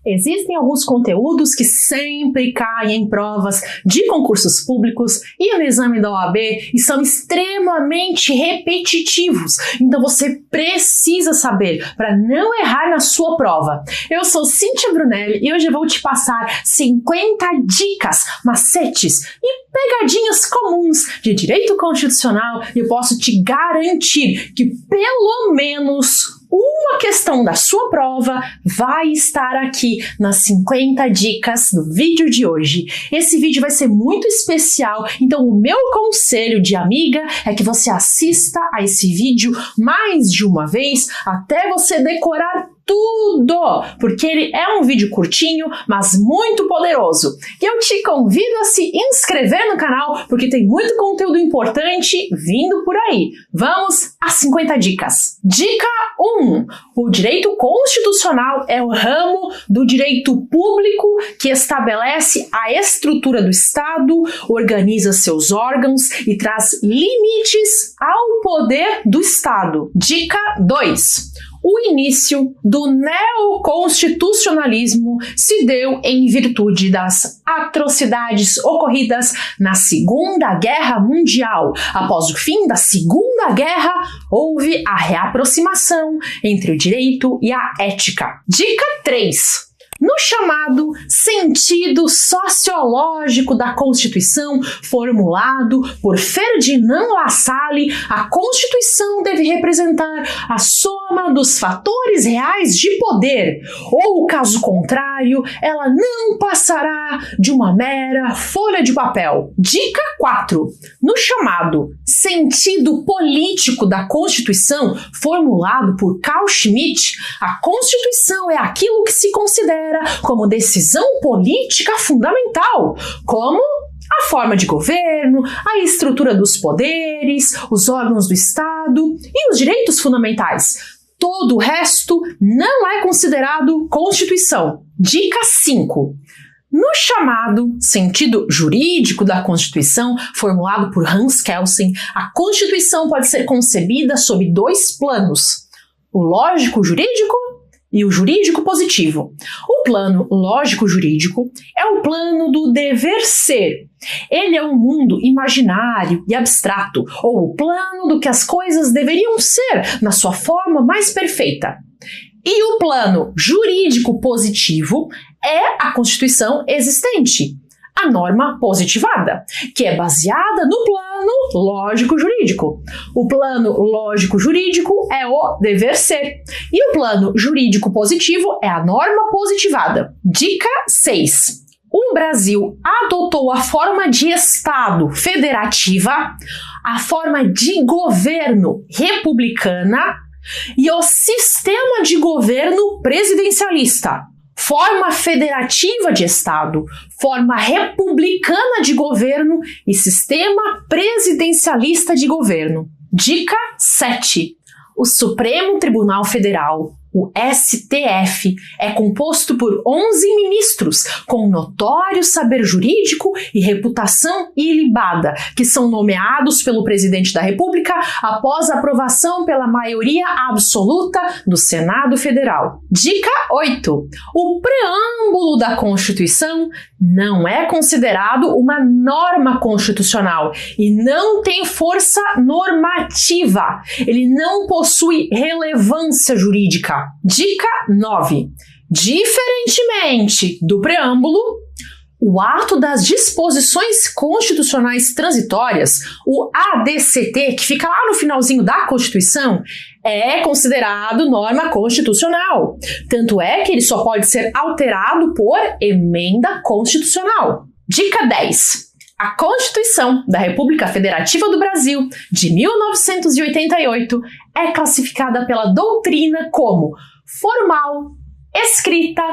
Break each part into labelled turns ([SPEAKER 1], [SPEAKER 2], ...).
[SPEAKER 1] Existem alguns conteúdos que sempre caem em provas de concursos públicos e no exame da OAB e são extremamente repetitivos. Então você precisa saber para não errar na sua prova. Eu sou Cíntia Brunelli e hoje eu vou te passar 50 dicas, macetes e pegadinhas comuns de direito constitucional e eu posso te garantir que pelo menos uma questão da sua prova vai estar aqui nas 50 dicas do vídeo de hoje. Esse vídeo vai ser muito especial, então o meu conselho de amiga é que você assista a esse vídeo mais de uma vez até você decorar tudo, porque ele é um vídeo curtinho, mas muito poderoso. E eu te convido a se inscrever no canal, porque tem muito conteúdo importante vindo por aí. Vamos às 50 dicas. Dica 1. O direito constitucional é o ramo do direito público que estabelece a estrutura do Estado, organiza seus órgãos e traz limites ao poder do Estado. Dica 2. O início do neoconstitucionalismo se deu em virtude das atrocidades ocorridas na Segunda Guerra Mundial. Após o fim da Segunda Guerra, houve a reaproximação entre o direito e a ética. Dica 3. No chamado sentido sociológico da Constituição, formulado por Ferdinand Lassalle, a Constituição deve representar a soma dos fatores reais de poder, ou, caso contrário, ela não passará de uma mera folha de papel. Dica 4. No chamado sentido político da Constituição, formulado por Carl Schmitt, a Constituição é aquilo que se considera como decisão política fundamental, como a forma de governo, a estrutura dos poderes, os órgãos do Estado e os direitos fundamentais. Todo o resto não é considerado Constituição. Dica 5. No chamado sentido jurídico da Constituição, formulado por Hans Kelsen, a Constituição pode ser concebida sob dois planos: o lógico-jurídico e o jurídico positivo. O plano lógico-jurídico é o plano do dever ser. Ele é um mundo imaginário e abstrato, ou o plano do que as coisas deveriam ser na sua forma mais perfeita. E o plano jurídico positivo é a Constituição existente, a norma positivada, que é baseada no plano lógico-jurídico. O plano lógico-jurídico é o dever ser e o plano jurídico positivo é a norma positivada. Dica 6. O Brasil adotou a forma de Estado federativa, a forma de governo republicana e o sistema de governo presidencialista. Forma federativa de Estado, forma republicana de governo e sistema presidencialista de governo. Dica 7. O Supremo Tribunal Federal, o STF, é composto por 11 ministros com notório saber jurídico e reputação ilibada, que são nomeados pelo presidente da República após aprovação pela maioria absoluta do Senado Federal. Dica 8. O preâmbulo da Constituição não é considerado uma norma constitucional e não tem força normativa. Ele não possui relevância jurídica. Dica 9. Diferentemente do preâmbulo, o ato das disposições constitucionais transitórias, o ADCT, que fica lá no finalzinho da Constituição, é considerado norma constitucional. Tanto é que ele só pode ser alterado por emenda constitucional. Dica 10. A Constituição da República Federativa do Brasil, de 1988, é classificada pela doutrina como formal, escrita,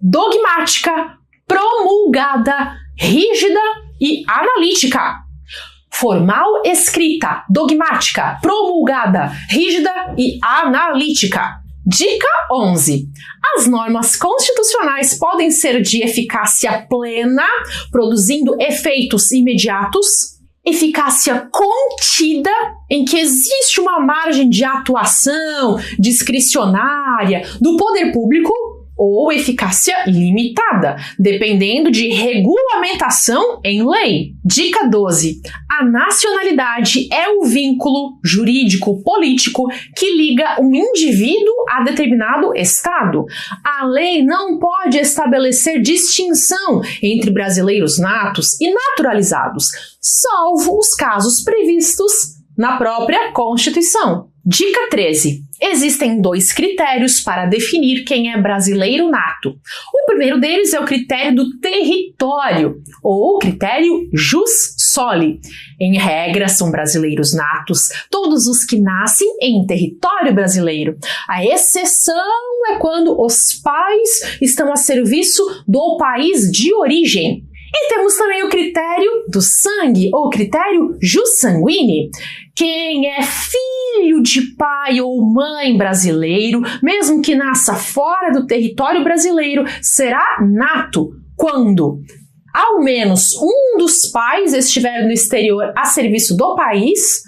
[SPEAKER 1] dogmática, promulgada, rígida e analítica. Formal, escrita, dogmática, promulgada, rígida e analítica. Dica 11. As normas constitucionais podem ser de eficácia plena, produzindo efeitos imediatos, eficácia contida, em que existe uma margem de atuação discricionária do poder público, ou eficácia limitada, dependendo de regulamentação em lei. Dica 12. A nacionalidade é o vínculo jurídico-político que liga um indivíduo a determinado estado. A lei não pode estabelecer distinção entre brasileiros natos e naturalizados, salvo os casos previstos na própria Constituição. Dica 13. Existem 2 critérios para definir quem é brasileiro nato. O primeiro deles é o critério do território, ou critério jus soli. Em regra, são brasileiros natos todos os que nascem em território brasileiro. A exceção é quando os pais estão a serviço do país de origem. E temos também o critério do sangue, ou critério jus sanguine. Quem é filho de pai ou mãe brasileiro, mesmo que nasça fora do território brasileiro, será nato quando ao menos um dos pais estiver no exterior a serviço do país,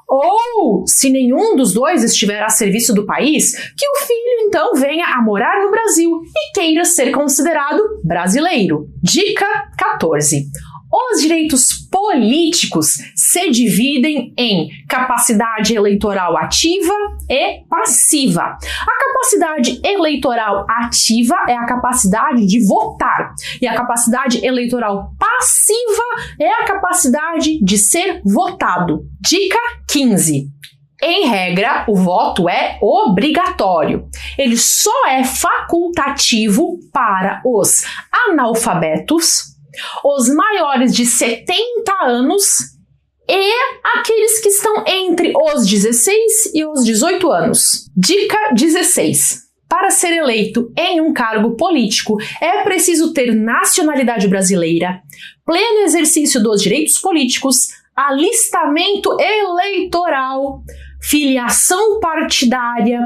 [SPEAKER 1] ou, se nenhum dos dois estiver a serviço do país, que o filho então venha a morar no Brasil e queira ser considerado brasileiro. Dica 14. Os direitos políticos se dividem em capacidade eleitoral ativa e passiva. A capacidade eleitoral ativa é a capacidade de votar, e a capacidade eleitoral passiva é a capacidade de ser votado. Dica 15. Em regra, o voto é obrigatório. Ele só é facultativo para os analfabetos, os maiores de 70 anos e aqueles que estão entre os 16 e os 18 anos. Dica 16. Para ser eleito em um cargo político, é preciso ter nacionalidade brasileira, pleno exercício dos direitos políticos, alistamento eleitoral, filiação partidária,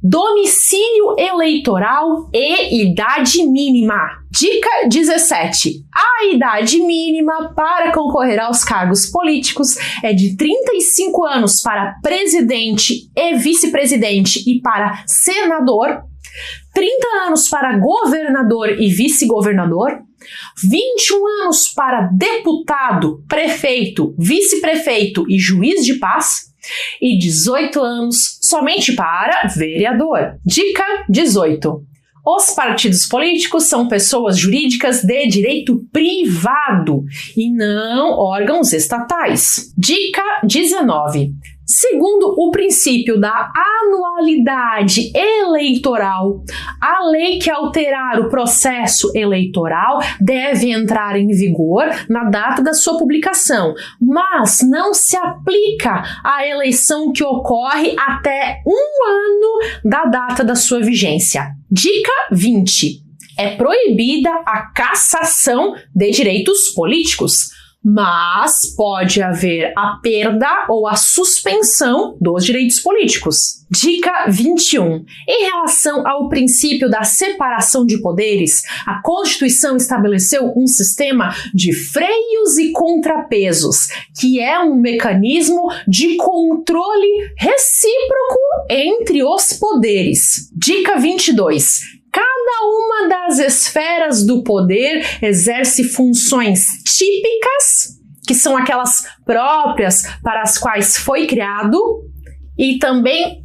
[SPEAKER 1] domicílio eleitoral e idade mínima. Dica 17. A idade mínima para concorrer aos cargos políticos é de 35 anos para presidente e vice-presidente e para senador, 30 anos para governador e vice-governador, 21 anos para deputado, prefeito, vice-prefeito e juiz de paz, e 18 anos somente para vereador. Dica 18. Os partidos políticos são pessoas jurídicas de direito privado e não órgãos estatais. Dica 19. Segundo o princípio da anualidade eleitoral, a lei que alterar o processo eleitoral deve entrar em vigor na data da sua publicação, mas não se aplica à eleição que ocorre até 1 ano da data da sua vigência. Dica 20. É proibida a cassação de direitos políticos, mas pode haver a perda ou a suspensão dos direitos políticos. Dica 21. Em relação ao princípio da separação de poderes, a Constituição estabeleceu um sistema de freios e contrapesos, que é um mecanismo de controle recíproco entre os poderes. Dica 22. Cada uma das esferas do poder exerce funções típicas, que são aquelas próprias para as quais foi criado, e também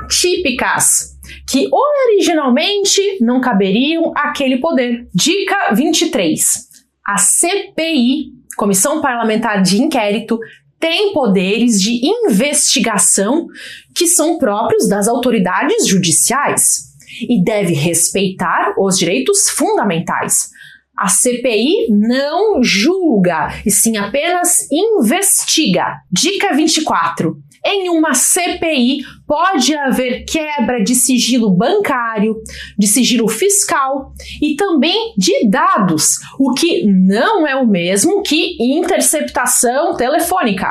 [SPEAKER 1] atípicas, que originalmente não caberiam àquele poder. Dica 23. A CPI, Comissão Parlamentar de Inquérito, tem poderes de investigação que são próprios das autoridades judiciais e deve respeitar os direitos fundamentais. A CPI não julga, e sim apenas investiga. Dica 24. Em uma CPI pode haver quebra de sigilo bancário, de sigilo fiscal e também de dados, o que não é o mesmo que interceptação telefônica.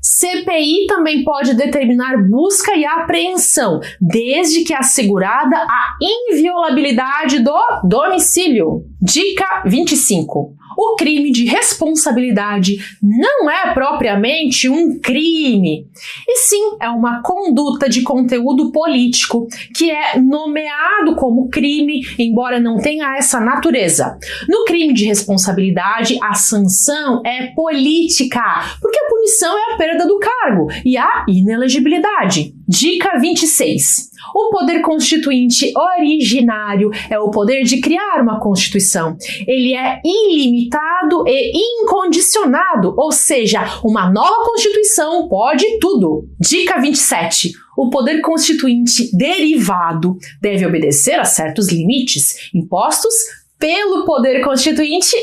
[SPEAKER 1] CPI também pode determinar busca e apreensão, desde que assegurada a inviolabilidade do domicílio. Dica 25. O crime de responsabilidade não é propriamente um crime, e sim é uma conduta de conteúdo político que é nomeado como crime, embora não tenha essa natureza. No crime de responsabilidade, a sanção é política, porque a punição é a perda do cargo e a inelegibilidade. Dica 26. O poder constituinte originário é o poder de criar uma Constituição. Ele é ilimitado e incondicionado, ou seja, uma nova Constituição pode tudo. Dica 27. O poder constituinte derivado deve obedecer a certos limites impostos pelo poder constituinte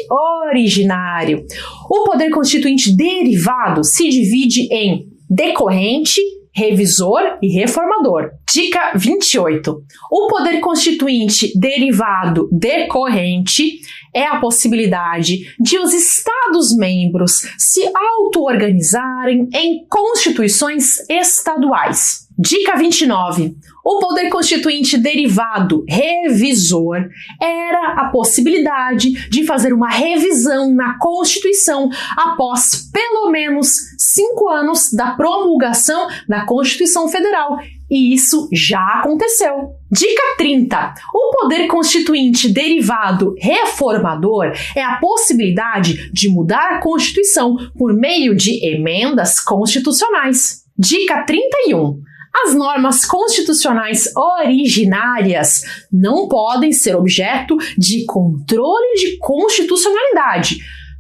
[SPEAKER 1] originário. O poder constituinte derivado se divide em decorrente, revisor e reformador. Dica 28. O poder constituinte derivado decorrente é a possibilidade de os Estados-membros se auto-organizarem em constituições estaduais. Dica 29. O poder constituinte derivado revisor era a possibilidade de fazer uma revisão na Constituição após pelo menos 5 anos da promulgação da Constituição Federal. E isso já aconteceu. Dica 30. O poder constituinte derivado reformador é a possibilidade de mudar a Constituição por meio de emendas constitucionais. Dica 31. As normas constitucionais originárias não podem ser objeto de controle de constitucionalidade,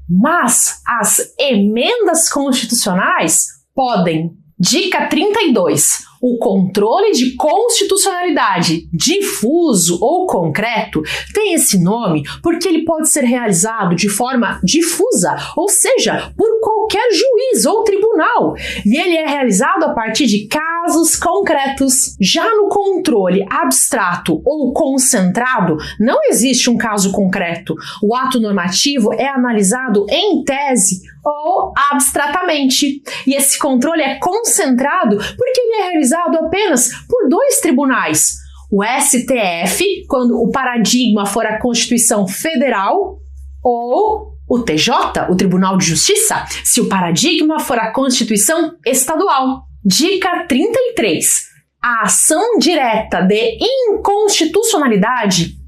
[SPEAKER 1] mas as emendas constitucionais podem. Dica 32. O controle de constitucionalidade difuso ou concreto tem esse nome porque ele pode ser realizado de forma difusa, ou seja, por qualquer juiz ou tribunal, e ele é realizado a partir de casos concretos. Já no controle abstrato ou concentrado, não existe um caso concreto. O ato normativo é analisado em tese ou abstratamente, e esse controle é concentrado porque ele é realizado apenas por 2 tribunais, o STF, quando o paradigma for a Constituição Federal, ou o TJ, o Tribunal de Justiça, se o paradigma for a Constituição Estadual. Dica 33. A ação direta de inconstitucionalidade,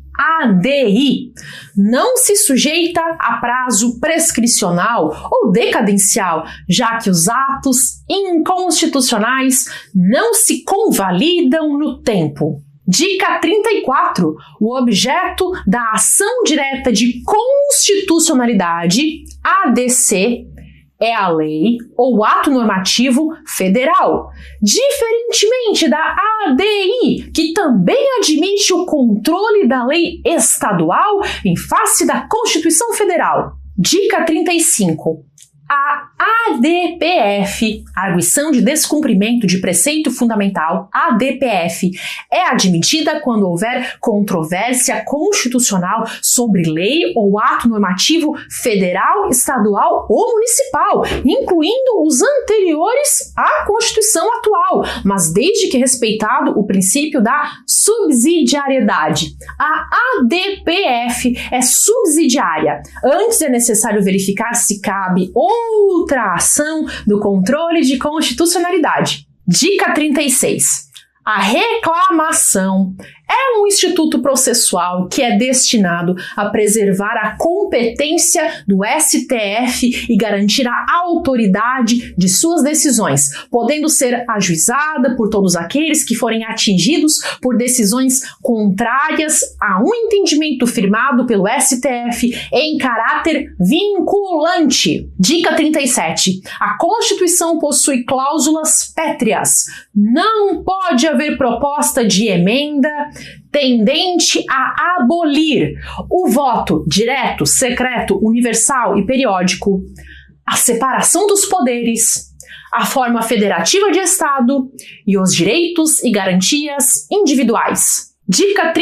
[SPEAKER 1] ADI, não se sujeita a prazo prescricional ou decadencial, já que os atos inconstitucionais não se convalidam no tempo. Dica 34. O objeto da ação direta de constitucionalidade, ADC, é a lei ou ato normativo federal, diferentemente da ADI, que também admite o controle da lei estadual em face da Constituição Federal. Dica 35. A ADPF, Arguição de Descumprimento de Preceito Fundamental, ADPF, é admitida quando houver controvérsia constitucional sobre lei ou ato normativo federal, estadual ou municipal, incluindo os anteriores à Constituição atual, mas desde que respeitado o princípio da subsidiariedade. A ADPF é subsidiária. Antes é necessário verificar se cabe outra ação do controle de constitucionalidade. Dica 36. A reclamação é um instituto processual que é destinado a preservar a competência do STF e garantir a autoridade de suas decisões, podendo ser ajuizada por todos aqueles que forem atingidos por decisões contrárias a um entendimento firmado pelo STF em caráter vinculante. Dica 37. A Constituição possui cláusulas pétreas. Não pode haver proposta de emenda tendente a abolir o voto direto, secreto, universal e periódico, a separação dos poderes, a forma federativa de Estado e os direitos e garantias individuais. Dica